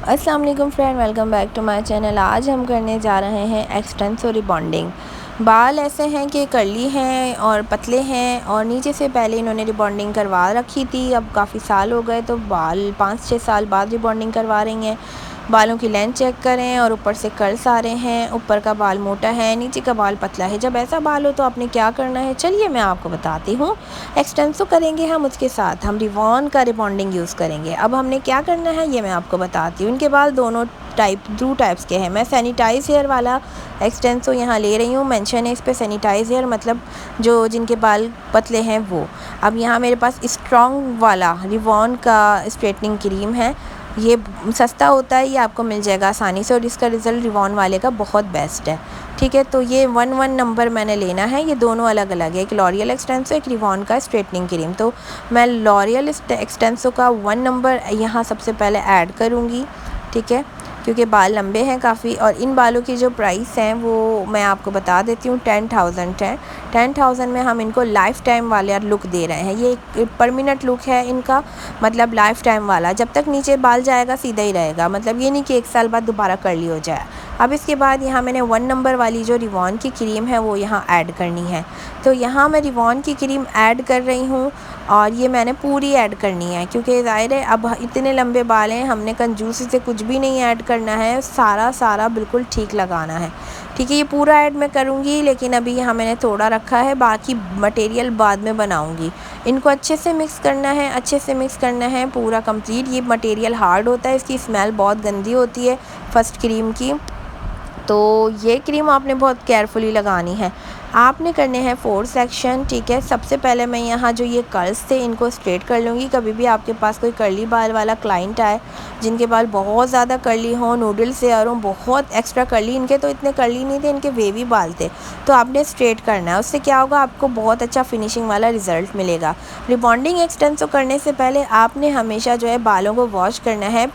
अस्सलाम वालेकुम friend, welcome back to my channel. आज हम करने जा रहे हैं एक्सटेंसो रिबॉन्डिंग। बाल ऐसे हैं कि कर्ली हैं और पतले हैं और नीचे से पहले इन्होंने रिबॉन्डिंग करवा रखी थी। अब काफ़ी साल हो गए तो बाल 5-6 साल बाद रिबॉन्डिंग करवा रही हैं। बालों की लेंथ चेक करें और ऊपर से कर्ल्स आ रहे हैं, ऊपर का बाल मोटा है, नीचे का बाल पतला है। जब ऐसा बाल हो तो आपने क्या करना है, चलिए मैं आपको बताती हूँ। एक्सटेंसो करेंगे हम, उसके साथ हम रिवॉन का रिबॉन्डिंग यूज़ करेंगे। अब हमने क्या करना है ये मैं आपको बताती हूँ। इनके बाल दोनों दो टाइप्स के हैं। मैं सैनिटाइज हेयर वाला एक्सटेंसो यहाँ ले रही हूँ। मेंशन है इस पर सैनिटाइज हेयर, मतलब जो जिनके बाल पतले हैं वो। अब यहाँ मेरे पास स्ट्रॉन्ग वाला रिवॉन का स्ट्रेटनिंग क्रीम है। ये सस्ता होता है, ये आपको मिल जाएगा आसानी से और इसका रिज़ल्ट रिवॉन वाले का बहुत बेस्ट है। ठीक है, तो ये 1 नंबर मैंने लेना है। ये दोनों अलग अलग है, एक लॉरियल एक्सटेंसो, एक रिवॉन का स्ट्रेटनिंग क्रीम। तो मैं लॉरियल एक्सटेंसो का 1 नंबर यहाँ सबसे पहले ऐड करूँगी। ठीक है, क्योंकि बाल लंबे हैं काफ़ी और इन बालों की जो प्राइस हैं वो मैं आपको बता देती हूँ, 10,000 है। 10,000 में हम इनको लाइफ टाइम वाला लुक दे रहे हैं। ये एक परमानेंट लुक है इनका, मतलब लाइफ टाइम वाला। जब तक नीचे बाल जाएगा सीधा ही रहेगा, मतलब ये नहीं कि 1 साल बाद दोबारा कर्ली हो जाए। अब इसके बाद यहाँ मैंने 1 नंबर वाली जो रिवॉन की क्रीम है वो यहाँ ऐड करनी है। तो यहाँ मैं रिवॉन की क्रीम ऐड कर रही हूँ और ये मैंने पूरी ऐड करनी है, क्योंकि ज़ाहिर है अब इतने लंबे बाल हैं, हमने कंजूसी से कुछ भी नहीं ऐड करना है, सारा बिल्कुल ठीक लगाना है। ठीक है, ये पूरा ऐड मैं करूँगी, लेकिन अभी यहाँ मैंने थोड़ा रखा है, बाकी मटेरियल बाद में बनाऊँगी। इनको अच्छे से मिक्स करना है, अच्छे से मिक्स करना है पूरा कंप्लीट। ये मटेरियल हार्ड होता है, इसकी स्मेल बहुत गंदी होती है फर्स्ट क्रीम की, तो ये क्रीम आपने बहुत केयरफुली लगानी है। आपने करने हैं 4 सेक्शन। ठीक है, सबसे पहले मैं यहाँ जो ये कर्ल्स थे इनको स्ट्रेट कर लूँगी। कभी भी आपके पास कोई कर्ली बाल वाला क्लाइंट आए जिनके बाल बहुत ज़्यादा कर्ली हों, नूडल्स से और बहुत एक्स्ट्रा कर्ली, इनके तो इतने कर्ली नहीं थे, इनके वेवी बाल थे, तो आपने स्ट्रेट करना है। उससे क्या होगा, आपको बहुत अच्छा फिनिशिंग वाला रिज़ल्ट मिलेगा। रिबॉन्डिंग एक्सटेंसो करने से पहले आपने हमेशा जो है बालों को वॉश करना है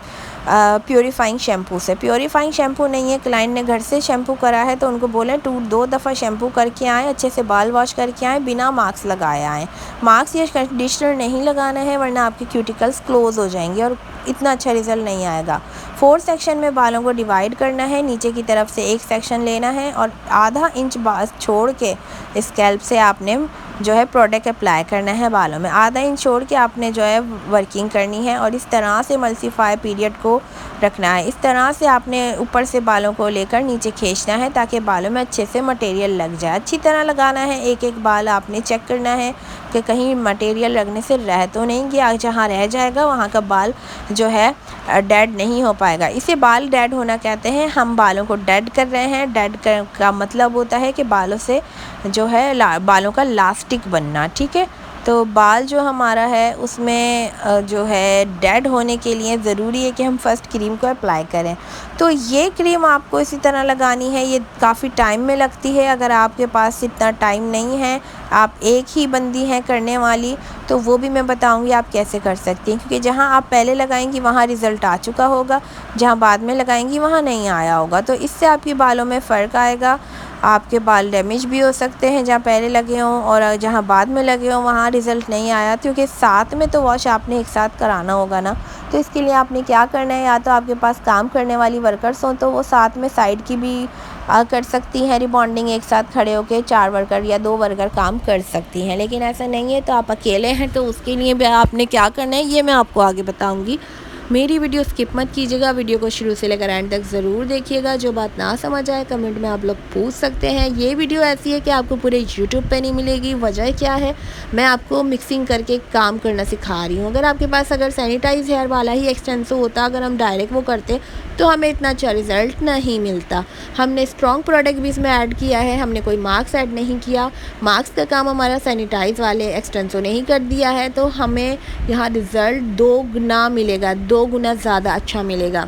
प्योरीफाइंग शैम्पू से। प्योरीफाइंग शैम्पू नहीं है, क्लाइंट ने घर से शैम्पू करा है तो उनको बोलें 2 दफ़ा शैम्पू करके आएँ, अच्छे से बाल वॉश करके आएँ, बिना मास्क लगाए आएँ। मास्क या कंडीशनर नहीं लगाना है, वरना आपके क्यूटिकल्स क्लोज़ हो जाएंगे और इतना अच्छा रिज़ल्ट नहीं आएगा। 4 सेक्शन में बालों को डिवाइड करना है। नीचे की तरफ से एक सेक्शन लेना है और आधा इंच छोड़ के स्कैल्प से आपने जो है प्रोडक्ट अप्लाई करना है बालों में। आधा इंच छोड़ के आपने जो है वर्किंग करनी है और इस तरह से मल्सीफाई पीरियड को रखना है। इस तरह से आपने ऊपर से बालों को लेकर नीचे खींचना है ताकि बालों में अच्छे से मटेरियल लग जाए। अच्छी तरह लगाना है, एक एक बाल आपने चेक करना है कि कहीं मटेरियल लगने से रह तो नहीं गया। जहाँ रह जाएगा वहाँ का बाल जो है डेड नहीं हो पाएगा। इसे बाल डेड होना कहते हैं। हम बालों को डेड कर रहे हैं। डेड का मतलब होता है कि बालों से जो है बालों का लास्टिक बनना। ठीक है, तो बाल जो हमारा है उसमें जो है डेड होने के लिए ज़रूरी है कि हम फर्स्ट क्रीम को अप्लाई करें। तो ये क्रीम आपको इसी तरह लगानी है। ये काफ़ी टाइम में लगती है। अगर आपके पास इतना टाइम नहीं है, आप एक ही बंदी हैं करने वाली, तो वो भी मैं बताऊंगी आप कैसे कर सकती हैं, क्योंकि जहां आप पहले लगाएंगी वहां रिज़ल्ट आ चुका होगा, जहां बाद में लगाएंगी वहां नहीं आया होगा। तो इससे आपके बालों में फ़र्क आएगा। आपके बाल डैमेज भी हो सकते हैं जहाँ पहले लगे हों, और जहाँ बाद में लगे हों वहाँ रिज़ल्ट नहीं आया, क्योंकि साथ में तो वॉश आपने एक साथ कराना होगा ना। तो इसके लिए आपने क्या करना है, या तो आपके पास काम करने वाली वर्कर्स हों तो वो साथ में साइड की भी कर सकती हैं रिबॉन्डिंग, एक साथ खड़े होकर 4 वर्कर या 2 वर्कर काम कर सकती हैं। लेकिन ऐसा नहीं है तो आप अकेले हैं, तो उसके लिए भी आपने क्या करना है ये मैं आपको आगे बताऊँगी। मेरी वीडियो स्किप मत कीजिएगा, वीडियो को शुरू से लेकर एंड तक ज़रूर देखिएगा। जो बात ना समझ आए कमेंट में आप लोग पूछ सकते हैं। ये वीडियो ऐसी है कि आपको पूरे यूट्यूब पे नहीं मिलेगी। वजह क्या है, मैं आपको मिक्सिंग करके काम करना सिखा रही हूँ। अगर आपके पास अगर सैनिटाइज हेयर वाला ही एक्सटेंसो होता, अगर हम डायरेक्ट वो करते तो हमें इतना अच्छा रिज़ल्ट नहीं मिलता। हमने स्ट्रॉन्ग प्रोडक्ट भी इसमें ऐड किया है, हमने कोई मास्क ऐड नहीं किया। मास्क का काम हमारा सैनिटाइज वाले एक्सटेंसो ने ही कर दिया है, तो हमें यहाँ रिज़ल्ट 2 गुना मिलेगा, 2 गुना ज़्यादा अच्छा मिलेगा।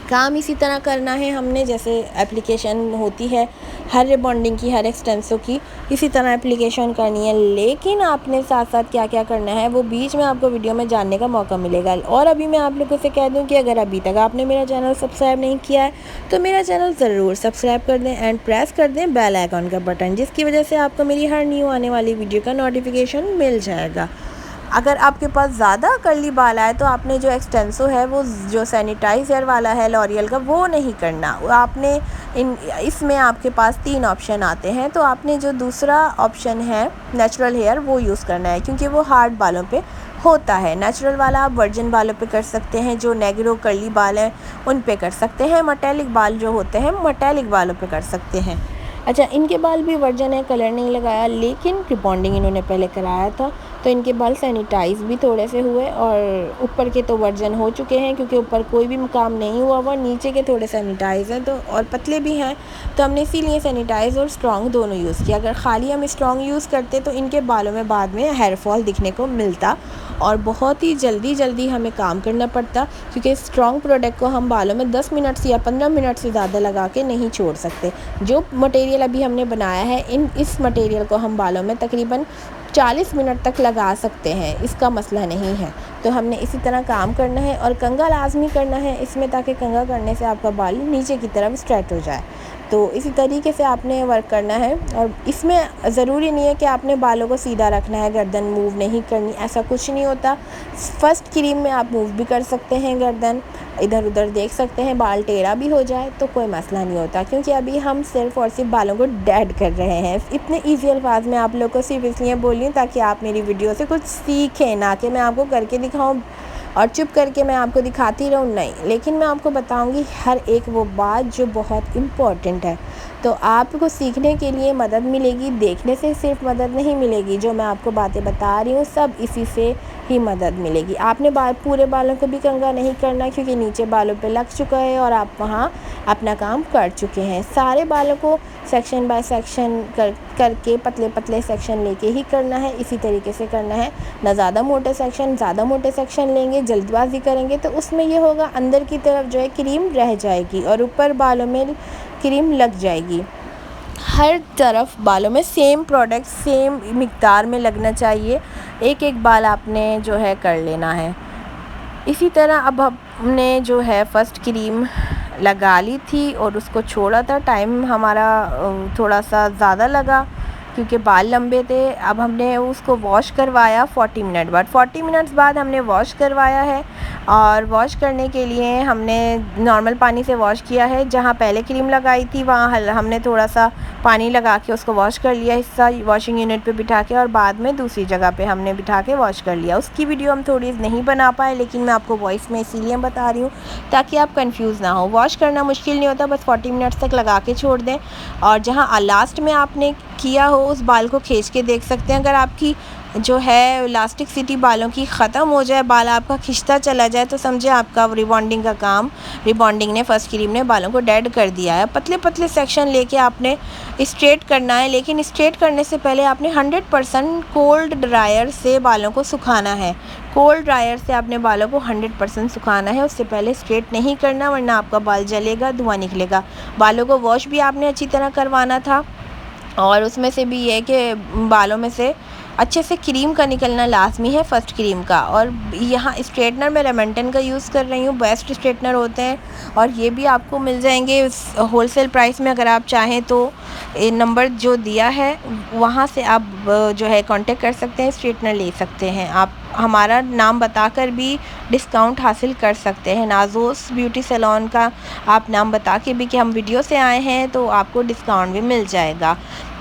काम इसी तरह करना है हमने, जैसे एप्लीकेशन होती है हर रिबॉन्डिंग की, हर एक्सटेंसो की, इसी तरह एप्लीकेशन करनी है। लेकिन आपने साथ साथ क्या क्या करना है वो बीच में आपको वीडियो में जानने का मौका मिलेगा। और अभी मैं आप लोगों से कह दूं कि अगर अभी तक आपने मेरा चैनल सब्सक्राइब नहीं किया है तो मेरा चैनल ज़रूर सब्सक्राइब कर दें एंड प्रेस कर दें बेल आइकॉन का बटन, जिसकी वजह से आपको मेरी हर न्यू आने वाली वीडियो का नोटिफिकेशन मिल जाएगा। अगर आपके पास ज़्यादा कर्ली बाल आए तो आपने जो एक्सटेंसो है वो जो सैनिटाइज हेयर वाला है लॉरियल का वो नहीं करना। आपने इसमें आपके पास 3 ऑप्शन आते हैं, तो आपने जो दूसरा ऑप्शन है नेचुरल हेयर वो यूज़ करना है, क्योंकि वो हार्ड बालों पे होता है। नेचुरल वाला आप वर्जिन बालों पे कर सकते हैं, जो नेग्रो कर्ली बाल हैं उन पे कर सकते हैं। मेटालिक बाल जो होते हैं मेटालिक बालों पे कर सकते हैं। अच्छा, इनके बाल भी वर्जन है, कलर नहीं लगाया, लेकिन रिबॉन्डिंग इन्होंने पहले कराया था, तो इनके बाल सैनिटाइज भी थोड़े से हुए और ऊपर के तो वर्जन हो चुके हैं, क्योंकि ऊपर कोई भी काम नहीं हुआ हुआ, नीचे के थोड़े सैनिटाइज हैं तो और पतले भी हैं, तो हमने इसीलिए सैनिटाइज और स्ट्रॉन्ग दोनों यूज़ किया। अगर खाली हम स्ट्रॉन्ग यूज़ करते तो इनके बालों में बाद में हेयर फॉल दिखने को मिलता और बहुत ही जल्दी हमें काम करना पड़ता, क्योंकि स्ट्रॉन्ग प्रोडक्ट को हम बालों में 10 मिनट से या 15 मिनट से ज़्यादा लगा के नहीं छोड़ सकते। जो मटेरियल अभी हमने बनाया है इस मटेरियल को हम बालों में तकरीबन 40 मिनट तक लगा सकते हैं, इसका मसला नहीं है। तो हमने इसी तरह काम करना है और कंघा लाजमी करना है इसमें, ताकि कंघा करने से आपका बाल नीचे की तरफ स्ट्रेट हो जाए। तो इसी तरीके से आपने वर्क करना है और इसमें ज़रूरी नहीं है कि आपने बालों को सीधा रखना है, गर्दन मूव नहीं करनी, ऐसा कुछ नहीं होता। फर्स्ट क्रीम में आप मूव भी कर सकते हैं, गर्दन इधर उधर देख सकते हैं, बाल टेढ़ा भी हो जाए तो कोई मसला नहीं होता, क्योंकि अभी हम सिर्फ और सिर्फ बालों को डेड कर रहे हैं। इतने ईजी अल्फाज में आप लोग को सिर्फ इसलिए बोल रही हूँ ताकि आप मेरी वीडियो से कुछ सीखें, ना कि मैं आपको करके दिखाऊँ और चुप करके मैं आपको दिखाती रहूँ, नहीं। लेकिन मैं आपको बताऊंगी हर एक वो बात जो बहुत इम्पॉर्टेंट है, तो आपको सीखने के लिए मदद मिलेगी, देखने से सिर्फ मदद नहीं मिलेगी। जो मैं आपको बातें बता रही हूँ सब इसी से ही मदद मिलेगी। आपने पूरे बालों को भी कंघा नहीं करना, क्योंकि नीचे बालों पे लग चुका है और आप वहाँ अपना काम कर चुके हैं। सारे बालों को सेक्शन बाय सेक्शन करके पतले पतले सेक्शन लेके ही करना है, इसी तरीके से करना है। ना ज़्यादा मोटे सेक्शन लेंगे, जल्दबाजी करेंगे तो उसमें ये होगा अंदर की तरफ जो है क्रीम रह जाएगी और ऊपर बालों में क्रीम लग जाएगी। हर तरफ बालों में सेम प्रोडक्ट सेम मिक़दार में लगना चाहिए, एक एक बाल आपने जो है कर लेना है। इसी तरह अब हमने जो है फर्स्ट क्रीम लगा ली थी और उसको छोड़ा था, टाइम हमारा थोड़ा सा ज़्यादा लगा क्योंकि बाल लंबे थे। अब हमने उसको वॉश करवाया 40 मिनट बाद, 40 मिनट्स बाद हमने वॉश करवाया है और वॉश करने के लिए हमने नॉर्मल पानी से वॉश किया है। जहाँ पहले क्रीम लगाई थी वहाँ हमने थोड़ा सा पानी लगा के उसको वॉश कर लिया, हिस्सा वॉशिंग यूनिट पे बिठा के, और बाद में दूसरी जगह पे हमने बिठा के वॉश कर लिया। उसकी वीडियो हम थोड़ी नहीं बना पाए, लेकिन मैं आपको वॉइस में इसीलिए बता रही हूँ ताकि आप कंफ्यूज ना हो। वॉश करना मुश्किल नहीं होता, बस 40 मिनट्स तक लगा के छोड़ दें। और जहाँ लास्ट में आपने किया हो उस बाल को खींच के देख सकते हैं। अगर आपकी जो है इलास्टिसिटी बालों की ख़त्म हो जाए, बाल आपका खिंचता चला जाए, तो समझे आपका रिबॉन्डिंग का काम रिबॉन्डिंग ने फर्स्ट क्रीम ने बालों को डेड कर दिया है। पतले पतले सेक्शन लेके आपने स्ट्रेट करना है, लेकिन स्ट्रेट करने से पहले आपने 100% कोल्ड ड्रायर से बालों को सुखाना है। कोल्ड ड्रायर से आपने बालों को 100% सुखाना है, उससे पहले स्ट्रेट नहीं करना, वरना आपका बाल जलेगा, धुआं निकलेगा। बालों को वॉश भी आपने अच्छी तरह करवाना था और उसमें से भी ये कि बालों में से अच्छे से क्रीम का निकलना लाजमी है फर्स्ट क्रीम का। और यहाँ स्ट्रेटनर मैं रेमेंटन का यूज़ कर रही हूँ, बेस्ट स्ट्रेटनर होते हैं और ये भी आपको मिल जाएंगे होलसेल प्राइस में। अगर आप चाहें तो नंबर जो दिया है वहाँ से आप जो है कांटेक्ट कर सकते हैं, स्ट्रेटनर ले सकते हैं। आप हमारा नाम बताकर भी डिस्काउंट हासिल कर सकते हैं। नाज़ोस ब्यूटी सैलून का आप नाम बता के भी कि हम वीडियो से आए हैं तो आपको डिस्काउंट भी मिल जाएगा।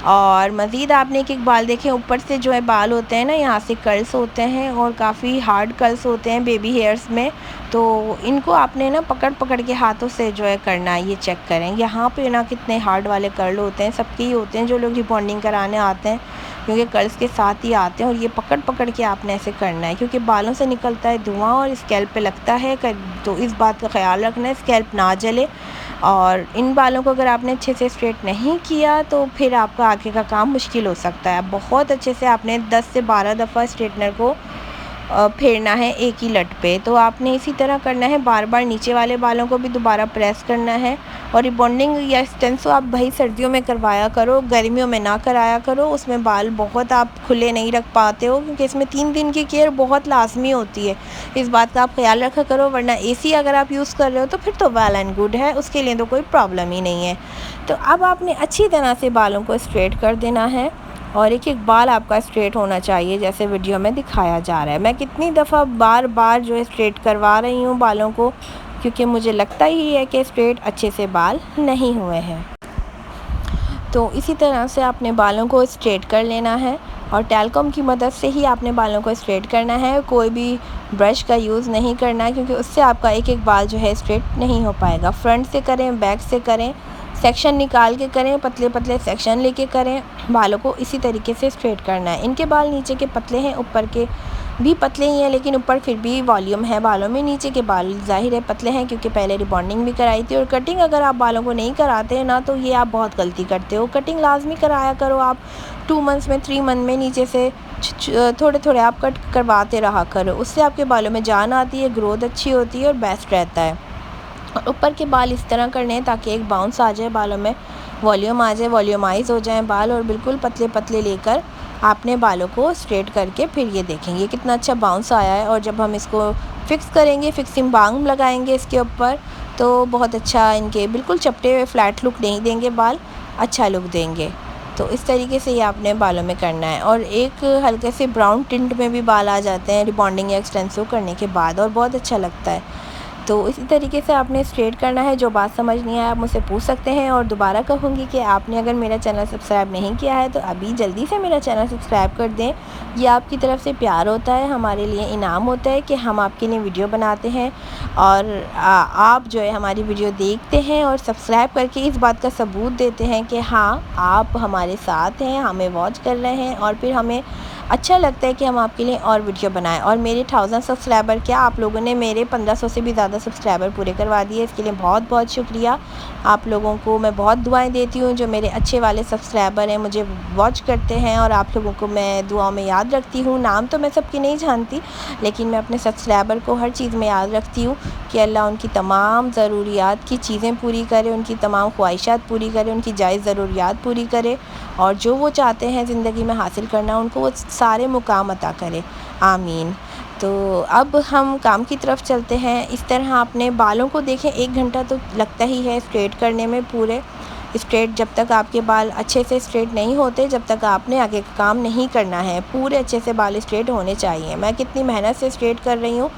और मज़ीद आपने एक बाल देखें, ऊपर से जो है बाल होते हैं ना, यहाँ से कर्ल्स होते हैं और काफ़ी हार्ड कर्ल्स होते हैं बेबी हेयर्स में, तो इनको आपने ना पकड़ पकड़ के हाथों से जो है करना है। ये चेक करें यहाँ पे ना कितने हार्ड वाले कर्ल होते हैं, सबके ही होते हैं जो लोग रिबॉन्डिंग कराने आते हैं, क्योंकि कर्ल्स के साथ ही आते हैं। और ये पकड़ पकड़ के आपने ऐसे करना है, क्योंकि बालों से निकलता है धुआं और स्कैल्प पे लगता है, तो इस बात का ख्याल रखना है स्कैल्प ना जले। और इन बालों को अगर आपने अच्छे से स्ट्रेट नहीं किया तो फिर आपका आगे का काम मुश्किल हो सकता है। बहुत अच्छे से आपने 10 से 12 दफ़ा स्ट्रेटनर को फेरना है एक ही लट पे। तो आपने इसी तरह करना है, बार बार नीचे वाले बालों को भी दोबारा प्रेस करना है। और रिबॉन्डिंग या स्टेंसो आप भाई सर्दियों में करवाया करो, गर्मियों में ना कराया करो, उसमें बाल बहुत आप खुले नहीं रख पाते हो, क्योंकि इसमें 3 दिन की केयर बहुत लाजमी होती है। इस बात का आप ख्याल रखा करो, वरना एसी अगर आप यूज़ कर रहे हो तो फिर तो वेल एंड गुड है, उसके लिए तो कोई प्रॉब्लम ही नहीं है। तो अब आपने अच्छी तरह से बालों को स्ट्रेट कर देना है और एक एक बाल आपका स्ट्रेट होना चाहिए जैसे वीडियो में दिखाया जा रहा है। मैं कितनी दफ़ा बार बार जो है स्ट्रेट करवा रही हूँ बालों को, क्योंकि मुझे लगता ही है कि स्ट्रेट अच्छे से बाल नहीं हुए हैं। तो इसी तरह से आपने बालों को स्ट्रेट कर लेना है और टेल्कोम की मदद से ही आपने बालों को स्ट्रेट करना है। कोई भी ब्रश का यूज़ नहीं करना है, क्योंकि उससे आपका एक एक बाल जो है स्ट्रेट नहीं हो पाएगा। फ्रंट से करें, बैक से करें, सेक्शन निकाल के करें, पतले पतले सेक्शन लेके करें। बालों को इसी तरीके से स्ट्रेट करना है। इनके बाल नीचे के पतले हैं, ऊपर के भी पतले ही हैं, लेकिन ऊपर फिर भी वॉल्यूम है बालों में। नीचे के बाल ज़ाहिर है पतले हैं, क्योंकि पहले रिबॉन्डिंग भी कराई थी। और कटिंग अगर आप बालों को नहीं कराते हैं ना, तो ये आप बहुत गलती करते हो। कटिंग लाजमी कराया करो आप 2 मंथ्स में, 3 मंथ में नीचे से थोड़े थोड़े आप कट करवाते रहा करो। उससे आपके बालों में जान आती है, ग्रोथ अच्छी होती है और बेस्ट रहता है। और ऊपर के बाल इस तरह करने हैं ताकि एक बाउंस आ जाए बालों में, वॉल्यूम आ जाए, वॉल्यूमाइज हो जाए बाल, और बिल्कुल पतले पतले लेकर आपने बालों को स्ट्रेट करके फिर ये देखेंगे कितना अच्छा बाउंस आया है। और जब हम इसको फिक्स करेंगे, फिक्सिंग बाम लगाएंगे इसके ऊपर, तो बहुत अच्छा इनके बिल्कुल चपटे हुए फ्लैट लुक नहीं देंगे बाल, अच्छा लुक देंगे। तो इस तरीके से ये आपने बालों में करना है। और एक हल्के से ब्राउन टिंट में भी बाल आ जाते हैं रिबॉन्डिंग या एक्सटेंसिव करने के बाद, और बहुत अच्छा लगता है। तो इसी तरीके से आपने स्ट्रेट करना है। जो बात समझ नहीं आया आप मुझसे पूछ सकते हैं। और दोबारा कहूँगी कि आपने अगर मेरा चैनल सब्सक्राइब नहीं किया है तो अभी जल्दी से मेरा चैनल सब्सक्राइब कर दें। ये आपकी तरफ से प्यार होता है, हमारे लिए इनाम होता है कि हम आपके लिए वीडियो बनाते हैं, और आप जो है हमारी वीडियो देखते हैं और सब्सक्राइब करके इस बात का सबूत देते हैं कि हाँ आप हमारे साथ हैं, हमें वॉच कर रहे हैं, और फिर हमें अच्छा लगता है कि हम आपके लिए और वीडियो बनाएं। और मेरे 1000 सब्सक्राइबर, क्या आप लोगों ने मेरे 1500 से भी ज़्यादा सब्सक्राइबर पूरे करवा दिए, इसके लिए बहुत बहुत शुक्रिया। आप लोगों को मैं बहुत दुआएं देती हूँ। जो मेरे अच्छे वाले सब्सक्राइबर हैं, मुझे वॉच करते हैं, और आप लोगों को मैं दुआओं में याद रखती हूँ। नाम तो मैं सबकी नहीं जानती, लेकिन मैं अपने सब्सक्राइबर को हर चीज़ में याद रखती हूँ कि अल्लाह उनकी तमाम ज़रूरियात की चीज़ें पूरी करे, उनकी तमाम ख्वाहिशात पूरी करे, उनकी जायज़ ज़रूरियात पूरी करे, और जो वो चाहते हैं ज़िंदगी में हासिल करना, उनको वो सारे मुकाम अता करे, आमीन। तो अब हम काम की तरफ चलते हैं। इस तरह आपने बालों को देखें, 1 घंटा तो लगता ही है स्ट्रेट करने में। पूरे स्ट्रेट जब तक आपके बाल अच्छे से स्ट्रेट नहीं होते, जब तक आपने आगे का काम नहीं करना है। पूरे अच्छे से बाल स्ट्रेट होने चाहिए। मैं कितनी मेहनत से स्ट्रेट कर रही हूँ।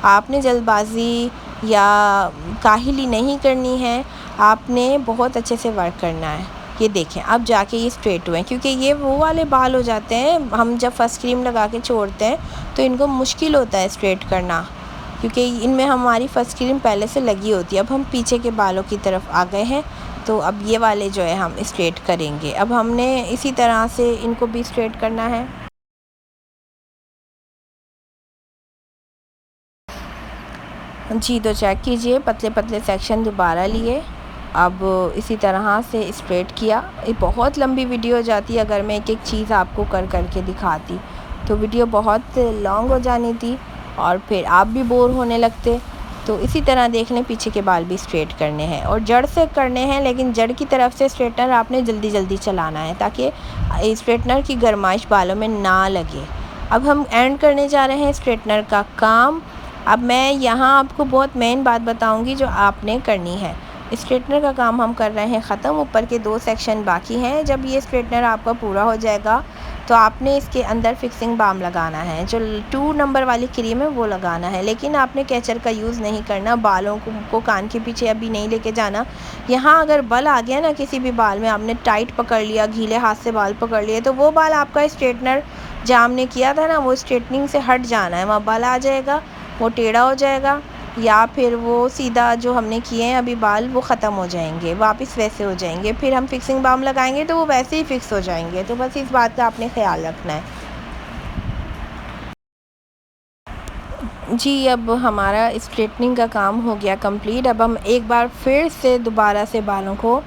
आपने जल्दबाजी या काहिली नहीं करनी है, आपने बहुत अच्छे से वर्क करना है। ये देखें अब जाके ये स्ट्रेट हुए हैं, क्योंकि ये वो वाले बाल हो जाते हैं, हम जब फर्स्ट क्रीम लगा के छोड़ते हैं तो इनको मुश्किल होता है स्ट्रेट करना, क्योंकि इनमें हमारी फर्स्ट क्रीम पहले से लगी होती है। अब हम पीछे के बालों की तरफ आ गए हैं, तो अब ये वाले जो है हम स्ट्रेट करेंगे। अब हमने इसी तरह से इनको भी स्ट्रेट करना है। जी, तो चेक कीजिए, पतले पतले सेक्शन दोबारा लिए, अब इसी तरह से स्ट्रेट किया। ये बहुत लंबी वीडियो हो जाती अगर मैं एक एक चीज़ आपको कर कर के दिखाती, तो वीडियो बहुत लॉन्ग हो जानी थी और फिर आप भी बोर होने लगते। तो इसी तरह देख लें, पीछे के बाल भी स्ट्रेट करने हैं और जड़ से करने हैं, लेकिन जड़ की तरफ से स्ट्रेटनर आपने जल्दी जल्दी चलाना है ताकि स्ट्रेटनर की गर्माइश बालों में ना लगे। अब हम एंड करने जा रहे हैं स्ट्रेटनर का काम। अब मैं यहाँ आपको बहुत मेन बात बताऊँगी जो आपने करनी है। स्ट्रेटनर का काम हम कर रहे हैं ख़त्म, ऊपर के 2 सेक्शन बाकी हैं। जब ये स्ट्रेटनर आपका पूरा हो जाएगा तो आपने इसके अंदर फिक्सिंग बाम लगाना है, जो 2 नंबर वाली क्रीम है वो लगाना है, लेकिन आपने कैचर का यूज़ नहीं करना। बालों को कान के पीछे अभी नहीं लेके जाना। यहाँ अगर बल आ गया ना किसी भी बाल में, आपने टाइट पकड़ लिया, गीले हाथ से बाल पकड़ लिए, तो वो बाल आपका स्ट्रेटनर जाम ने किया था ना, वो स्ट्रेटनिंग से हट जाना है। वहाँ बल आ जाएगा, वो टेढ़ा हो जाएगा, या फिर वो सीधा जो हमने किए हैं अभी बाल, वो ख़त्म हो जाएंगे, वापस वैसे हो जाएंगे। फिर हम फिक्सिंग बाम लगाएंगे तो वो वैसे ही फिक्स हो जाएंगे। तो बस इस बात का आपने ख्याल रखना है। जी, अब हमारा स्ट्रेटनिंग का काम हो गया कंप्लीट। अब हम एक बार फिर से दोबारा से बालों को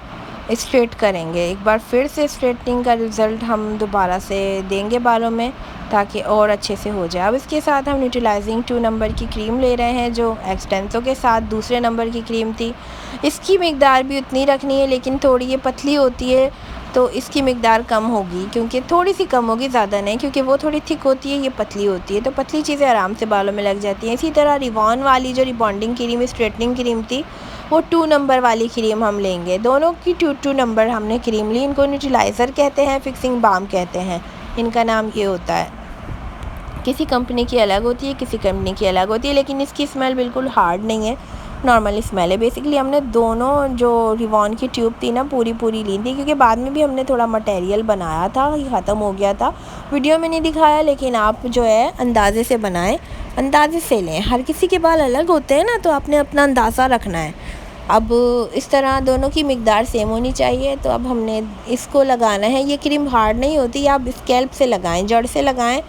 स्ट्रेट करेंगे। एक बार फिर से स्ट्रेटनिंग का रिज़ल्ट हम दोबारा से देंगे बालों में, ताकि और अच्छे से हो जाए। अब इसके साथ हम न्यूट्रलाइजिंग 2 नंबर की क्रीम ले रहे हैं, जो एक्सटेंसो के साथ दूसरे नंबर की क्रीम थी। इसकी मिकदार भी उतनी रखनी है, लेकिन थोड़ी ये पतली होती है तो इसकी मिकदार कम होगी, क्योंकि थोड़ी सी कम होगी, ज़्यादा नहीं, क्योंकि वो थोड़ी थिक होती है, ये पतली होती है, तो पतली चीज़ें आराम से बालों में लग जाती हैं। इसी तरह रिवॉन वाली जो रिबॉन्डिंग क्रीम स्ट्रेटनिंग क्रीम थी, वो 2 नंबर वाली क्रीम हम लेंगे। दोनों की 2 नंबर हमने क्रीम ली। इनको न्यूट्रलाइज़र कहते हैं, फिक्सिंग बाम कहते हैं, इनका नाम ये होता है। किसी कंपनी की अलग होती है, किसी कंपनी की अलग होती है, लेकिन इसकी स्मेल बिल्कुल हार्ड नहीं है, नॉर्मल स्मेल है। बेसिकली हमने दोनों जो रिवॉन की ट्यूब थी ना पूरी ली थी, क्योंकि बाद में भी हमने थोड़ा मटेरियल बनाया था, ये ख़त्म हो गया था। वीडियो में नहीं दिखाया, लेकिन आप जो है अंदाज़े से बनाएं, अंदाज़े से लें। हर किसी के बाल अलग होते हैं ना, तो आपने अपना अंदाज़ा रखना है। अब इस तरह दोनों की मिकदार सेम होनी चाहिए। तो अब हमने इसको लगाना है। ये क्रीम हार्ड नहीं होती, आप स्कैल्प से लगाएं, जड़ से लगाएं,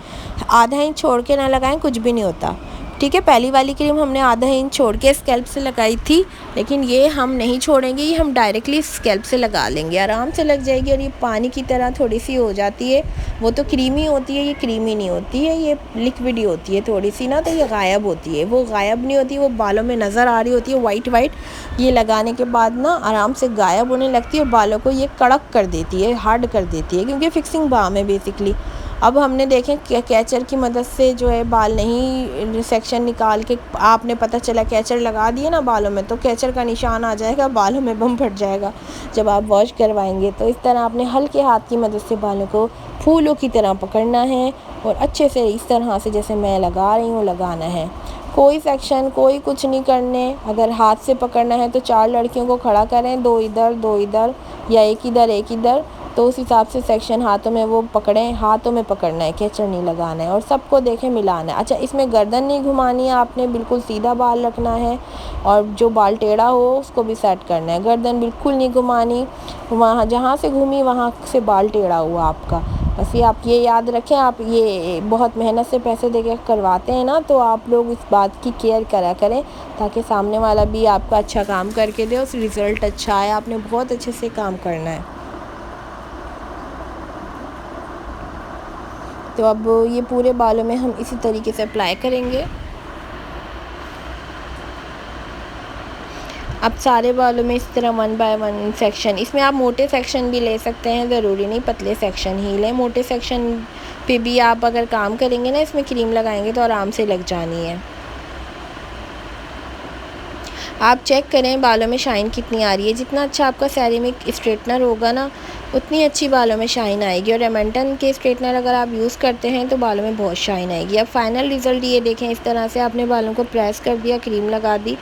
आधा इंच छोड़ के ना लगाएं, कुछ भी नहीं होता, ठीक है। पहली वाली क्रीम हमने आधा इंच छोड़ के स्कैल्प से लगाई थी, लेकिन ये हम नहीं छोड़ेंगे, ये हम डायरेक्टली स्कैल्प से लगा लेंगे, आराम से लग जाएगी। और ये पानी की तरह थोड़ी सी हो जाती है, वो तो क्रीमी होती है, ये क्रीमी नहीं होती है, ये लिक्विड ही होती है थोड़ी सी ना, तो ये गायब होती है। वो गायब नहीं होती, वो बालों में नज़र आ रही होती है वाइट। ये लगाने के बाद ना आराम से गायब होने लगती है, और बालों को ये कड़क कर देती है, हार्ड कर देती है, क्योंकि फिक्सिंग बाम है बेसिकली। अब हमने देखें कैचर की मदद से जो है बाल नहीं सेक्शन निकाल के, आपने पता चला कैचर लगा दिए ना बालों में, तो कैचर का निशान आ जाएगा, बालों में बम फट जाएगा जब आप वॉश करवाएंगे। तो इस तरह आपने हल्के हाथ की मदद से बालों को फूलों की तरह पकड़ना है, और अच्छे से इस तरह से जैसे मैं लगा रही हूँ लगाना है। कोई सेक्शन, कोई कुछ नहीं करने। अगर हाथ से पकड़ना है तो 4 लड़कियों को खड़ा करें, 2 इधर या एक इधर, तो उस हिसाब से सेक्शन हाथों में वो पकड़ें, हाथों में पकड़ना है, कैचर नहीं लगाना है, और सबको देखें मिलाना है। अच्छा, इसमें गर्दन नहीं घुमानी है आपने, बिल्कुल सीधा बाल रखना है, और जो बाल टेढ़ा हो उसको भी सेट करना है। गर्दन बिल्कुल नहीं घुमानी, वहाँ जहाँ से घूमी वहाँ से बाल टेढ़ा हुआ आपका। बस ये आप ये याद रखें। आप ये बहुत मेहनत से पैसे दे के करवाते हैं ना, तो आप लोग इस बात की केयर करा करें, ताकि सामने वाला भी आपका अच्छा काम करके दे, उस रिज़ल्ट अच्छा आए। आपने बहुत अच्छे से काम करना है। तो अब ये पूरे बालों में हम इसी तरीके से अप्लाई करेंगे। अब सारे बालों में इस तरह 1 बाय 1 सेक्शन, इसमें आप मोटे सेक्शन भी ले सकते हैं, ज़रूरी नहीं पतले सेक्शन ही लें। मोटे सेक्शन पे भी आप अगर काम करेंगे ना, इसमें क्रीम लगाएंगे तो आराम से लग जानी है। आप चेक करें बालों में शाइन कितनी आ रही है। जितना अच्छा आपका सेरेमिक स्ट्रेटनर होगा ना, उतनी अच्छी बालों में शाइन आएगी। और रेमेंटन के स्ट्रेटनर अगर आप यूज़ करते हैं तो बालों में बहुत शाइन आएगी। अब फाइनल रिज़ल्ट ये देखें, इस तरह से आपने बालों को प्रेस कर दिया, क्रीम लगा दी,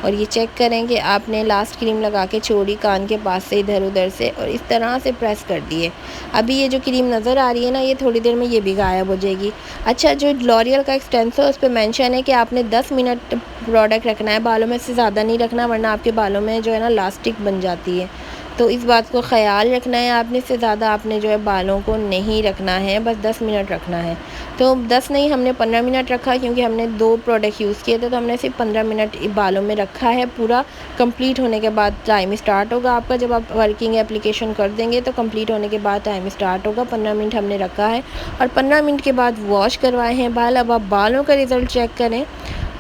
और ये चेक करें कि आपने लास्ट क्रीम लगा के छोड़ी कान के पास से इधर उधर से, और इस तरह से प्रेस कर दिए। अभी ये जो क्रीम नज़र आ रही है ना, ये थोड़ी देर में ये भी गायब हो जाएगी। अच्छा, जो लॉरियल का एक्सटेंसर है उस पर मेंशन है कि आपने 10 मिनट प्रोडक्ट रखना है, बालों में से ज़्यादा नहीं रखना, वरना आपके बालों में जो है ना लास्टिक बन जाती है। तो इस बात को ख़याल रखना है आपने, इससे ज़्यादा आपने जो है बालों को नहीं रखना है, बस 10 मिनट रखना है। तो 10 नहीं, हमने 15 मिनट रखा, क्योंकि हमने 2 प्रोडक्ट यूज़ किए थे, तो हमने सिर्फ 15 मिनट बालों में रखा है। पूरा कंप्लीट होने के बाद टाइम स्टार्ट होगा आपका, जब आप वर्किंग एप्लीकेशन कर देंगे तो कंप्लीट होने के बाद टाइम स्टार्ट होगा। 15 मिनट हमने रखा है, और 15 मिनट के बाद वॉश करवाए हैं बाल। अब आप बालों का रिज़ल्ट चेक करें।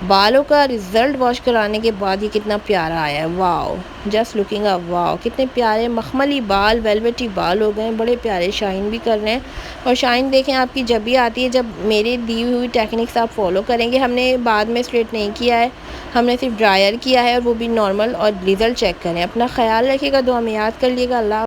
बालों का रिज़ल्ट वॉश कराने के बाद ये कितना प्यारा आया है, wow, just looking up, wow, कितने प्यारे मखमली बाल, वेलवेटी बाल हो गए, बड़े प्यारे, शाइन भी कर रहे हैं। और शाइन देखें आपकी जब भी आती है, जब मेरी दी हुई टेक्निक्स आप फॉलो करेंगे। हमने बाद में स्ट्रेट नहीं किया है, हमने सिर्फ ड्रायर किया है, और वो भी नॉर्मल। और रिज़ल्ट चेक करें। अपना ख्याल रखिएगा, दुआ में याद कर लिएगा। अल्लाह।